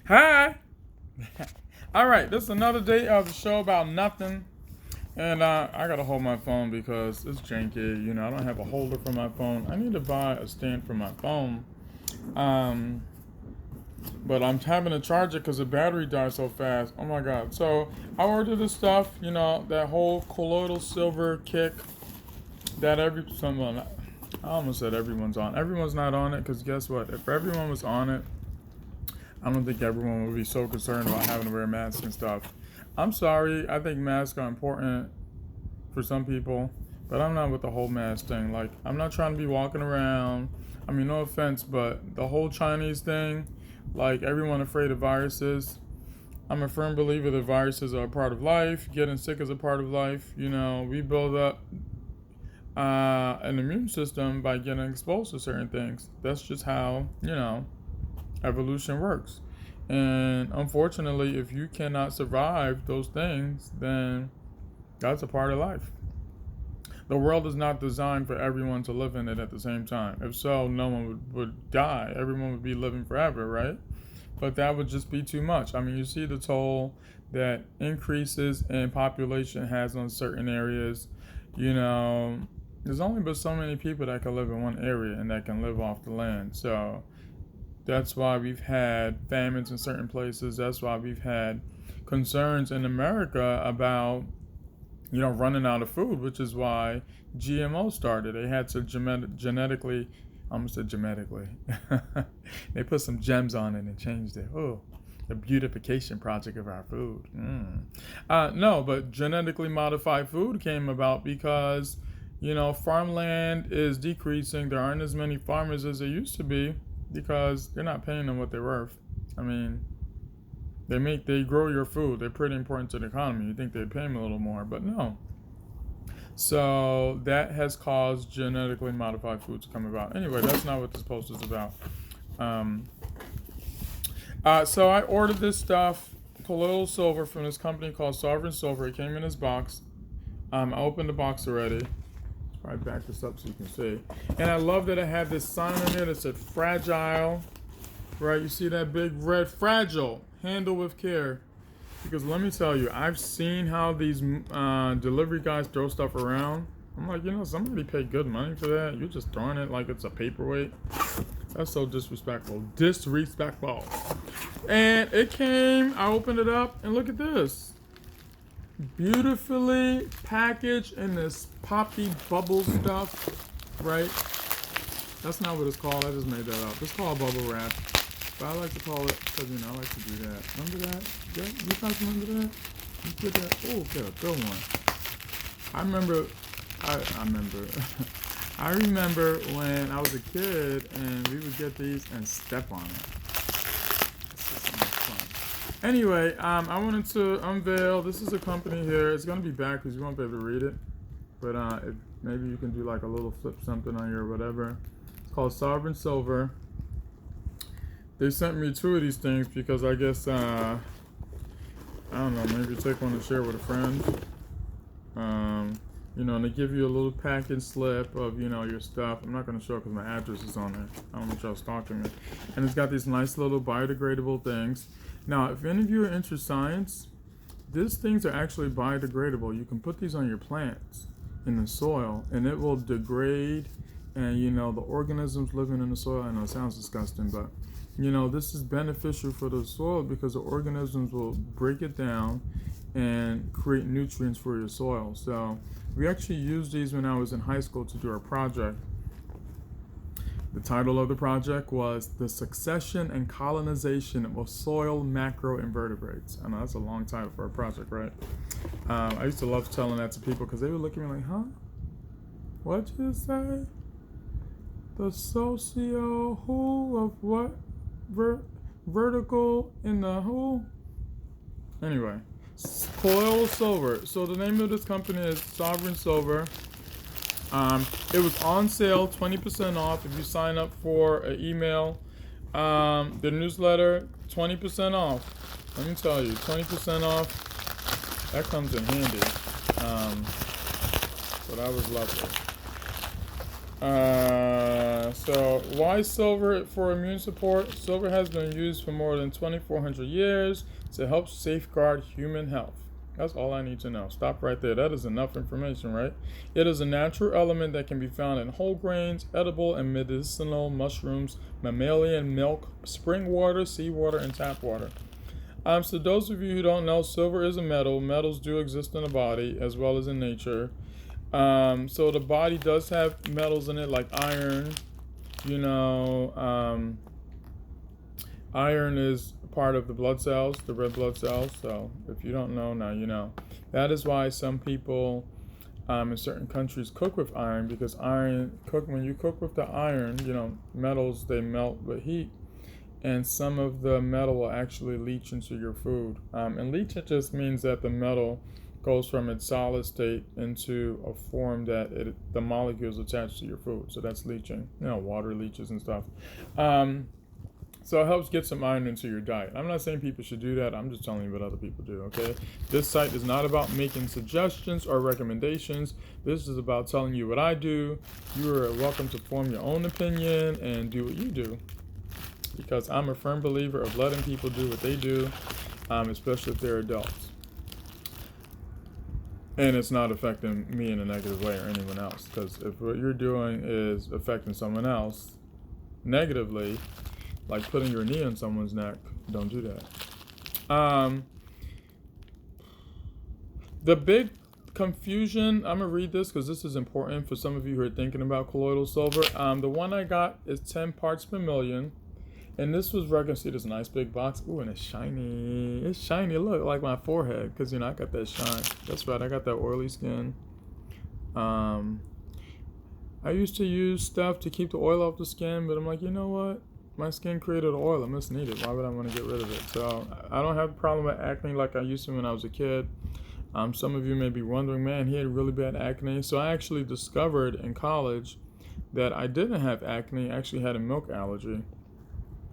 Hi. All right, this is another day of the show about nothing, and I gotta hold my phone because it's janky. I don't have a holder for my phone. I need to buy a stand for my phone, um, but I'm having to charge it because the battery dies so fast. Oh my god! So I ordered this stuff. That whole colloidal silver kick that someone. I almost said everyone's on. Everyone's not on it because guess what? If everyone was on it, I don't think everyone would be so concerned about having to wear masks and stuff. I'm sorry. I think masks are important for some people, but I'm not with the whole mask thing. Like, I'm not trying to be walking around. I mean, no offense, but the whole Chinese thing, like everyone afraid of viruses. I'm a firm believer that viruses are a part of life. Getting sick is a part of life. We build up an immune system by getting exposed to certain things. That's just how, evolution works. And unfortunately, if you cannot survive those things, then that's a part of life. The world is not designed for everyone to live in it at the same time. If so, no one would die. Everyone would be living forever, right? But that would just be too much. I mean, you see the toll that increases in population has on certain areas. There's only but so many people that can live in one area and that can live off the land. So that's why we've had famines in certain places. That's why we've had concerns in America about, running out of food, which is why GMO started. They had to genetically, I almost said genetically. They put some gems on it and changed it. Oh, the beautification project of our food. No, but genetically modified food came about because, farmland is decreasing. There aren't as many farmers as there used to be because they're not paying them what they're worth. I mean, they grow your food. They're pretty important to the economy. You think they'd pay them a little more, but no. So that has caused genetically modified food to come about. Anyway, that's not what this post is about. So I ordered this stuff, colloidal silver, from this company called Sovereign Silver. It came in this box. I opened the box already. Probably back this up so you can see. And I love that it had this sign on there that said fragile. Right, you see that big red fragile, handle with care. Because let me tell you, I've seen how these delivery guys throw stuff around. I'm like, somebody paid good money for that. You're just throwing it like it's a paperweight. That's so disrespectful. Disrespectful. And it came, I opened it up, and look at this. Beautifully packaged in this poppy bubble stuff, right? That's not what it's called. I just made that up. It's called bubble wrap. But I like to call it, because, I like to do that. Remember that? Yeah, you guys remember that? You put that, okay, good one. I remember I remember when I was a kid and we would get these and step on it. It's just so much fun. Anyway, I wanted to unveil, this is a company here. It's going to be back because you won't be able to read it. But if maybe you can do like a little flip something on here or whatever. It's called Sovereign Silver. They sent me 2 of these things because I guess, I don't know, maybe take one to share with a friend. And they give you a little package slip of, your stuff. I'm not going to show it because my address is on there. I don't want y'all stalking me. And it's got these nice little biodegradable things. Now, if any of you are into science, these things are actually biodegradable. You can put these on your plants in the soil, and it will degrade. And, the organisms living in the soil, I know it sounds disgusting, but this is beneficial for the soil because the organisms will break it down and create nutrients for your soil. So we actually used these when I was in high school to do our project. The title of the project was The Succession and Colonization of Soil Macroinvertebrates. I know that's a long title for a project, right? I used to love telling that to people because they would look at me like, huh? What'd you say? The socio who of what? Vertical in the who? Anyway, colloidal silver. So the name of this company is Sovereign Silver. It was on sale, 20% off if you sign up for an email. The newsletter, 20% off. Let me tell you, 20% off. That comes in handy. So that was lovely. So why silver for immune support? Silver has been used for more than 2,400 years to help safeguard human health. That's all I need to know. Stop right there. That is enough information, right? It is a natural element that can be found in whole grains, edible and medicinal mushrooms, mammalian milk, spring water, seawater, and tap water. So those of you who don't know, silver is a metal. Metals do exist in the body as well as in nature. So the body does have metals in it like iron. You know, iron is part of the blood cells, the red blood cells. So if you don't know, now you know. That is why some people in certain countries cook with iron, because when you cook with the iron, metals, they melt with heat. And some of the metal will actually leach into your food. And leach, it just means that the metal goes from its solid state into a form that the molecules attached to your food. So that's leaching. Water leaches and stuff. So it helps get some iron into your diet. I'm not saying people should do that. I'm just telling you what other people do, okay? This site is not about making suggestions or recommendations. This is about telling you what I do. You are welcome to form your own opinion and do what you do. Because I'm a firm believer of letting people do what they do, especially if they're adults. And it's not affecting me in a negative way or anyone else. Because if what you're doing is affecting someone else negatively, like putting your knee on someone's neck, don't do that. The big confusion, I'm going to read this because this is important for some of you who are thinking about colloidal silver. The one I got is 10 parts per million. And this was recommended. See this nice big box? Ooh, and it's shiny. It's shiny. Look, like my forehead, because I got that shine. That's right, I got that oily skin. I used to use stuff to keep the oil off the skin, but I'm like, you know what? My skin created oil. I must need it. Why would I want to get rid of it? So I don't have a problem with acne like I used to when I was a kid. Some of you may be wondering, man, he had really bad acne. So I actually discovered in college that I didn't have acne. I actually had a milk allergy.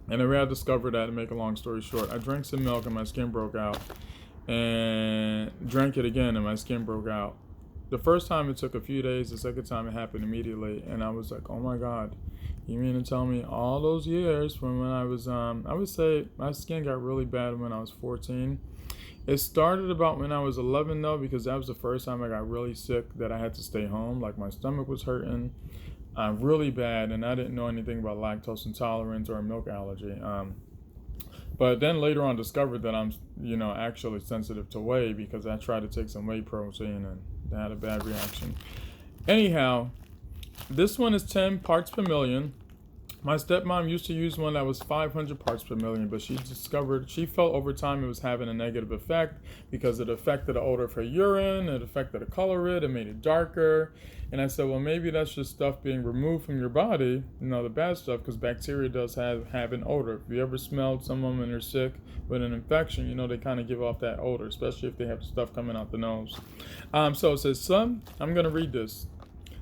And the way I discovered that, to make a long story short, I drank some milk and my skin broke out. And drank it again and my skin broke out. The first time it took a few days. The second time it happened immediately. And I was like, oh my God. You mean to tell me all those years from when I was, I would say my skin got really bad when I was 14. It started about when I was 11 though, because that was the first time I got really sick that I had to stay home. Like my stomach was hurting. Really bad, and I didn't know anything about lactose intolerance or a milk allergy. But then later on discovered that I'm, actually sensitive to whey because I tried to take some whey protein and had a bad reaction. Anyhow, this one is 10 parts per million. My stepmom used to use one that was 500 parts per million, but she felt over time it was having a negative effect because it affected the odor of her urine, it affected the color of it made it darker. And I said, well, maybe that's just stuff being removed from your body, the bad stuff, because bacteria does have an odor. If you ever smelled someone when they're sick with an infection, they kind of give off that odor, especially if they have stuff coming out the nose. So it says, I'm going to read this.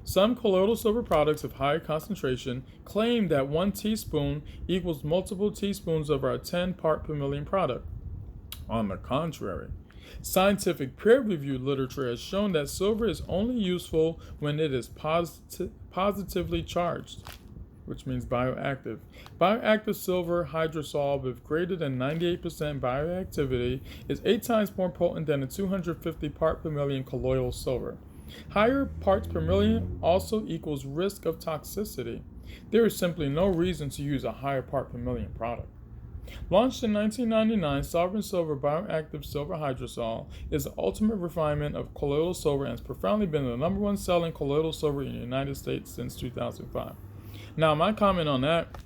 Some colloidal silver products of higher concentration claim that 1 teaspoon equals multiple teaspoons of our 10 part per million product. On the contrary, scientific peer-reviewed literature has shown that silver is only useful when it is positively charged, which means bioactive. Bioactive silver hydrosol with greater than 98% bioactivity is 8 times more potent than a 250 part per million colloidal silver. Higher parts per million also equals risk of toxicity. There is simply no reason to use a higher part per million product. Launched in 1999, Sovereign Silver Bioactive Silver Hydrosol is the ultimate refinement of colloidal silver and has profoundly been the number one selling colloidal silver in the United States since 2005. Now, my comment on that,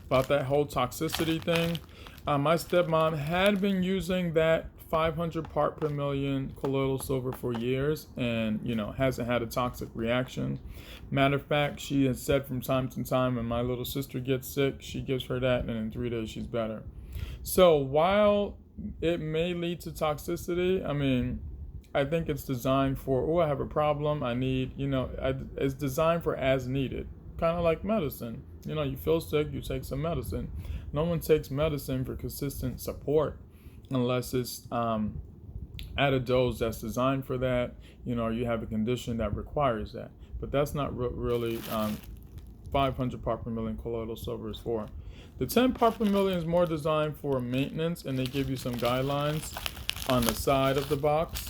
about that whole toxicity thing, my stepmom had been using that 500 part per million colloidal silver for years and, hasn't had a toxic reaction. Matter of fact, she has said from time to time when my little sister gets sick, she gives her that and in 3 days she's better. So while it may lead to toxicity, I think it's designed for, I have a problem, I need, it's designed for as needed. Kind of like medicine. You feel sick, you take some medicine. No one takes medicine for consistent support unless it's at a dose that's designed for that, or you have a condition that requires that. but that's not really 500 part per million colloidal silver is for. The 10 part per million is more designed for maintenance, and they give you some guidelines on the side of the box,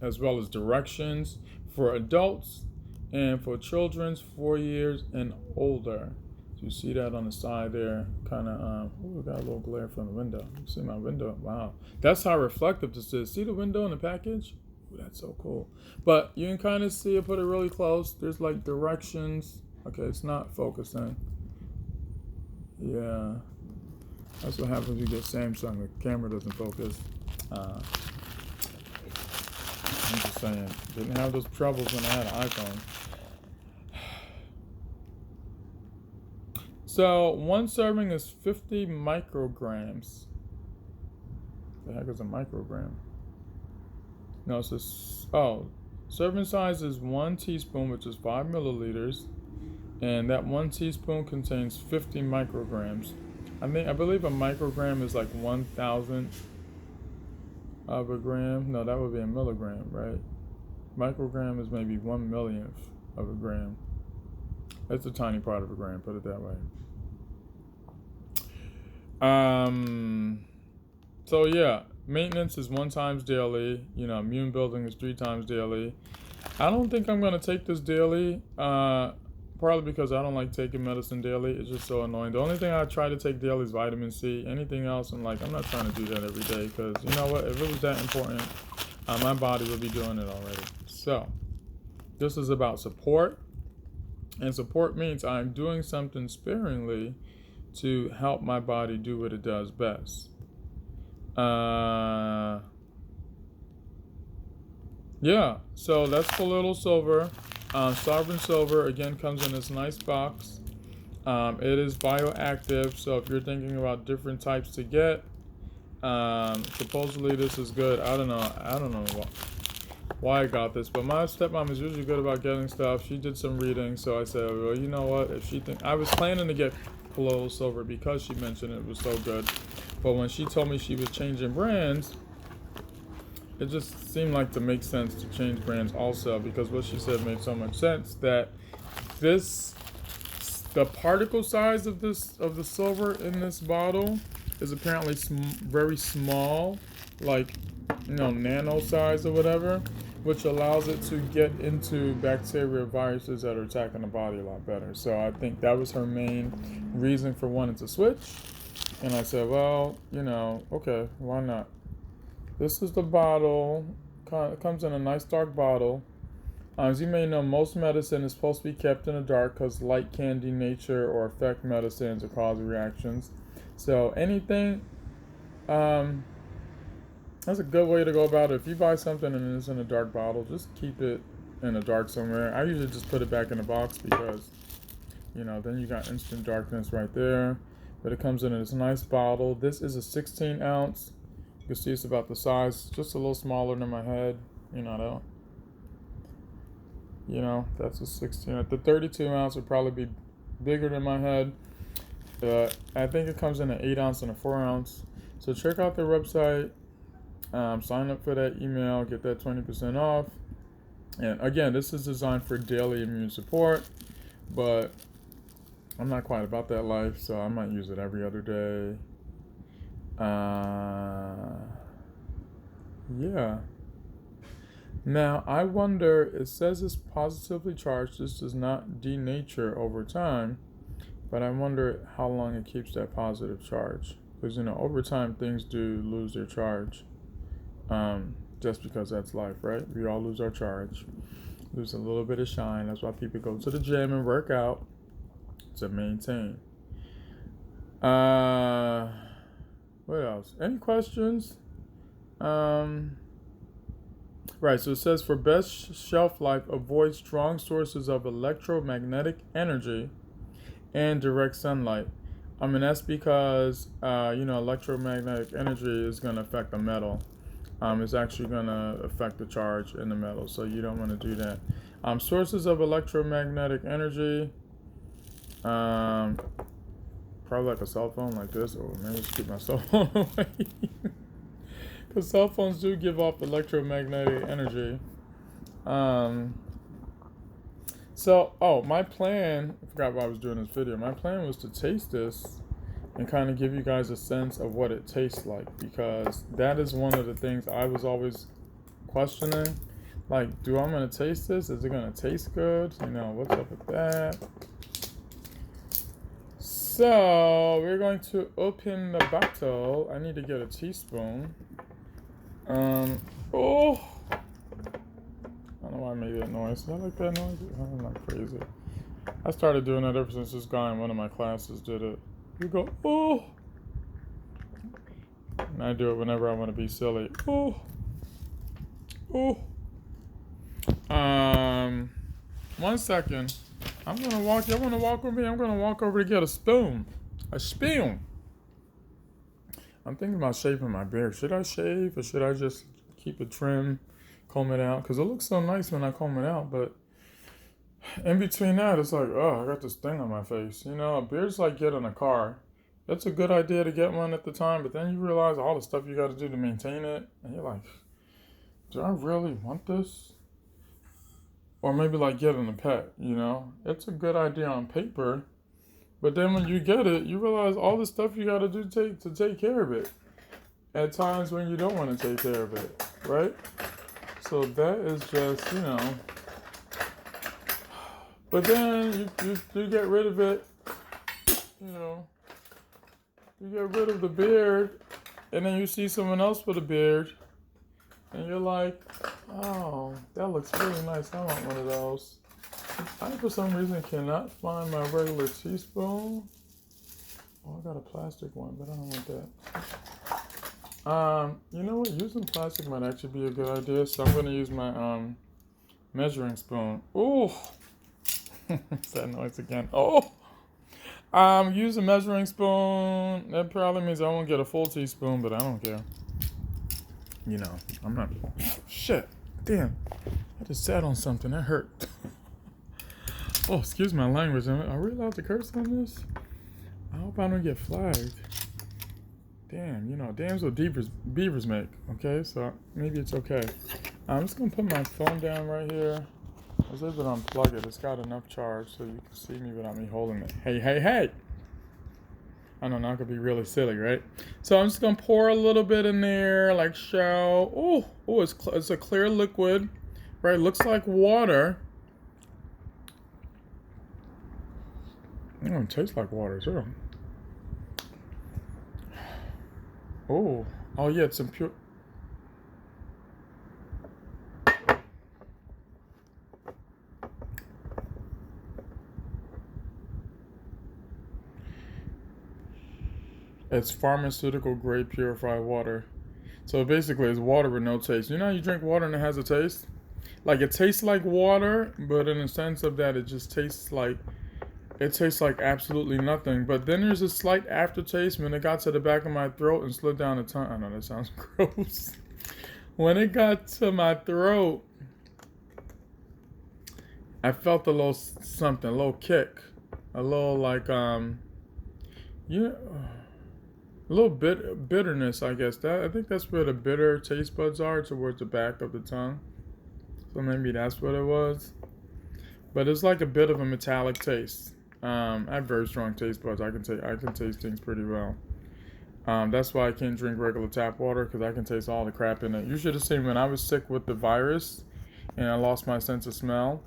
as well as directions for adults and for children's 4 years and older. So you see that on the side there, kind of, we got a little glare from the window. You see my window? Wow. That's how reflective this is. See the window in the package? Ooh, that's so cool. But you can kind of see it, put it really close. There's like directions. Okay, it's not focusing. Yeah. That's what happens when you get Samsung. The camera doesn't focus. I'm just saying. Didn't have those troubles when I had an iPhone. So, one serving is 50 micrograms. The heck is a microgram? No, it's just, serving size is 1 teaspoon, which is 5 milliliters. And that 1 teaspoon contains 50 micrograms. I believe a microgram is like 1,000th of a gram. No, that would be a milligram, right? Microgram is maybe 1/1,000,000th of a gram. That's a tiny part of a gram, put it that way. So yeah, maintenance is 1 times daily. Immune building is 3 times daily. I don't think I'm gonna take this daily. Partly because I don't like taking medicine daily. It's just so annoying. The only thing I try to take daily is vitamin C. Anything else, I'm not trying to do that every day, because you know what? If it was that important, my body would be doing it already. So, this is about support. And support means I'm doing something sparingly to help my body do what it does best. Yeah, so that's colloidal silver. Sovereign silver, again, comes in this nice box. It is bioactive, so if you're thinking about different types to get, supposedly this is good. I don't know why I got this, but my stepmom is usually good about getting stuff. She did some reading, so I said, well, you know what, I was planning to get colloidal silver because she mentioned it was so good, but when she told me she was changing brands, it just seemed like to make sense to change brands also, because what she said made so much sense, that the particle size of the silver in this bottle is apparently very small, like nano size or whatever, which allows it to get into bacteria, viruses that are attacking the body a lot better. So I think that was her main reason for wanting to switch. And I said, well, okay, why not? This is the bottle. It comes in a nice dark bottle. As you may know, most medicine is supposed to be kept in the dark because light can denature or affect medicines or cause reactions. So anything, that's a good way to go about it. If you buy something and it's in a dark bottle, just keep it in the dark somewhere. I usually just put it back in the box because, then you got instant darkness right there. But it comes in this nice bottle. This is a 16 ounce. You can see it's about the size, just a little smaller than my head. That's a 16. The 32 ounce would probably be bigger than my head. I think it comes in an 8 ounce and a 4 ounce. So check out their website. Sign up for that email, get that 20% off. And again, this is designed for daily immune support, but I'm not quite about that life, so I might use it every other day. Yeah. Now, I wonder, it says it's positively charged. This does not denature over time, but I wonder how long it keeps that positive charge. Because, over time, things do lose their charge. Just because that's life, right? We all lose our charge. Lose a little bit of shine. That's why people go to the gym and work out, to maintain. What else? Any questions? Right, so it says for best shelf life, avoid strong sources of electromagnetic energy and direct sunlight. That's because, electromagnetic energy is going to affect the metal. It's actually going to affect the charge in the metal, so you don't want to do that. Sources of electromagnetic energy, probably like a cell phone like this, or maybe just keep my cell phone away. Because cell phones do give off electromagnetic energy. So, oh, my plan, I forgot why I was doing this video. My plan was to taste this and kind of give you guys a sense of what it tastes like, because that is one of the things I was always questioning. Like, do I'm going to taste this? Is it going to taste good? You know, what's up with that? So, we're going to open the bottle. I need to get a teaspoon. Oh! I don't know why I made that noise. Did I like that noise? I'm not crazy. I started doing that ever since this guy in one of my classes did it. You go, oh! And I do it whenever I want to be silly. Oh! Oh! 1 second. I'm gonna walk. Y'all wanna walk with me? I'm gonna walk over to get a spoon. A spoon. I'm thinking about shaving my beard. Should I shave or should I just keep it trim, comb it out? Because it looks so nice when I comb it out, but in between that, it's like, oh, I got this thing on my face. You know, a beard's like getting a car. That's a good idea to get one at the time, but then you realize all the stuff you got to do to maintain it, and you're like, do I really want this? Or maybe like getting a pet, you know? It's a good idea on paper, but then when you get it, you realize all the stuff you got to do to take care of it. At times when you don't want to take care of it, right? So that is just, you know. But then you get rid of it, you know. You get rid of the beard, and then you see someone else with a beard, and you're like, oh, that looks really nice. I want one of those. I, for some reason, cannot find my regular teaspoon. Oh, I got a plastic one, but I don't want that. You know what? Using plastic might actually be a good idea, so I'm going to use my measuring spoon. Ooh! It's that noise again. Oh! Use a measuring spoon. That probably means I won't get a full teaspoon, but I don't care. You know, I'm not. Shit. Damn. I just sat on something. That hurt. Oh, excuse my language. Are we allowed to curse on this? I hope I don't get flagged. Damn, you know, damn's what beavers make. Okay, so maybe it's okay. I'm just going to put my phone down right here. I was able to unplug it. It's got enough charge so you can see me without me holding it. Hey, hey, hey! I know, not gonna be really silly, right? So I'm just gonna pour a little bit in there, like so. Oh, it's a clear liquid, right? Looks like water. It tastes like water too. Oh yeah, it's some pure. It's pharmaceutical grade purified water. So basically, it's water with no taste. You know how you drink water and it has a taste? Like it tastes like water, but in the sense of that, it tastes like absolutely nothing. But then there's a slight aftertaste when it got to the back of my throat and slid down the tongue. I know that sounds gross. When it got to my throat, I felt a little something, a little kick, a little like yeah. A little bitterness, I guess. I think that's where the bitter taste buds are, towards the back of the tongue. So maybe that's what it was. But it's like a bit of a metallic taste. I have very strong taste buds. I can taste things pretty well. That's why I can't drink regular tap water, because I can taste all the crap in it. You should have seen when I was sick with the virus and I lost my sense of smell.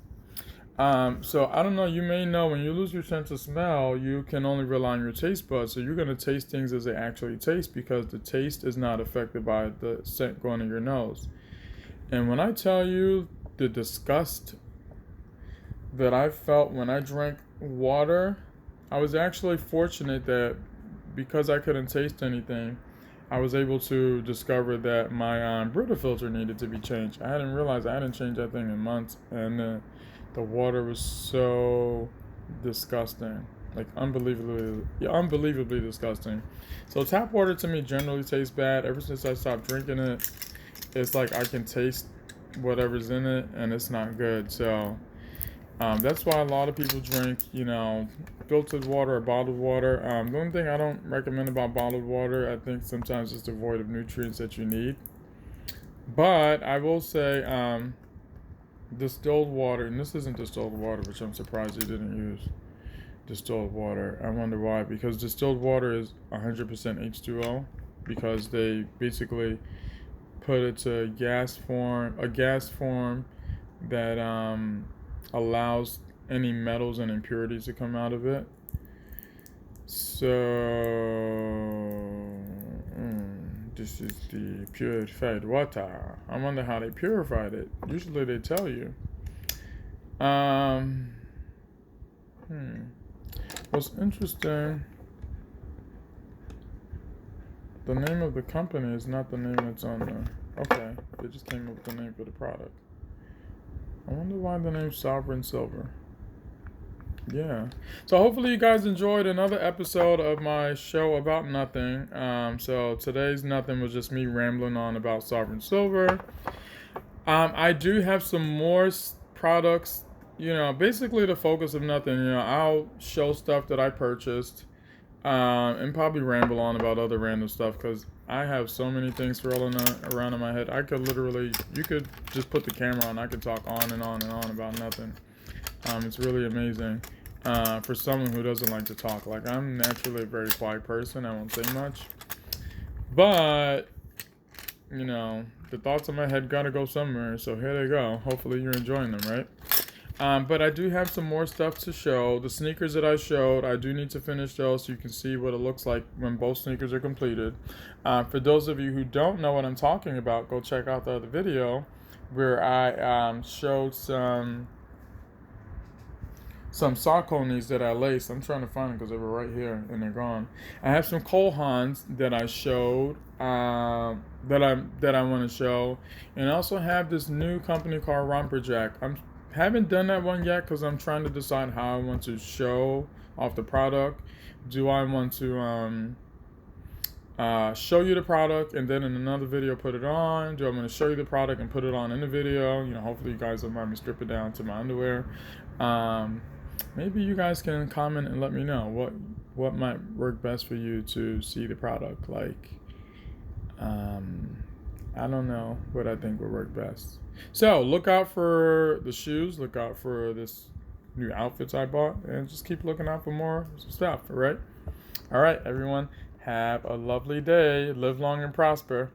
So I don't know, you may know when you lose your sense of smell, you can only rely on your taste buds. So you're going to taste things as they actually taste, because the taste is not affected by the scent going in your nose. And when I tell you the disgust that I felt when I drank water, I was actually fortunate that because I couldn't taste anything, I was able to discover that my Brita filter needed to be changed. I hadn't realized I hadn't changed that thing in months, and the water was so disgusting, like unbelievably disgusting. So tap water to me generally tastes bad. Ever since I stopped drinking it, it's like I can taste whatever's in it, and it's not good. So that's why a lot of people drink, you know, filtered water or bottled water. The only thing I don't recommend about bottled water, I think sometimes it's devoid of nutrients that you need. But I will say, distilled water, and this isn't distilled water, which I'm surprised they didn't use distilled water. I wonder why. Because distilled water is 100% H2O, because they basically put it to a gas form that allows any metals and impurities to come out of it. So this is the purified water. I wonder how they purified it. Usually they tell you. What's interesting, the name of the company is not the name that's on there. Okay, they just came up with the name for the product. I wonder why the name's Sovereign Silver. Yeah. So hopefully you guys enjoyed another episode of my show about nothing. So today's nothing was just me rambling on about Sovereign Silver. I do have some more products. Basically the focus of nothing. I'll show stuff that I purchased, and probably ramble on about other random stuff because I have so many things swirling around in my head. You could just put the camera on. I could talk on and on and on about nothing. It's really amazing. For someone who doesn't like to talk. Like, I'm naturally a very quiet person. I won't say much. But, the thoughts in my head gotta go somewhere. So here they go. Hopefully you're enjoying them, right? But I do have some more stuff to show. The sneakers that I showed, I do need to finish those so you can see what it looks like when both sneakers are completed. For those of you who don't know what I'm talking about, go check out the other video where I showed some Saucony's that I laced. I'm trying to find them because they were right here and they're gone. I have some Cole Haans that I showed, that I want to show, and I also have this new company called Romperjack. Haven't done that one yet because I'm trying to decide how I want to show off the product. Do I want to show you the product and then in another video put it on? Do I want to show you the product and put it on in the video? Hopefully you guys don't mind me strip it down to my underwear. Maybe you guys can comment and let me know what might work best for you to see the product. Like, I don't know what I think would work best. So look out for the shoes. Look out for this new outfits I bought, and just keep looking out for more stuff. All right, everyone. Have a lovely day. Live long and prosper.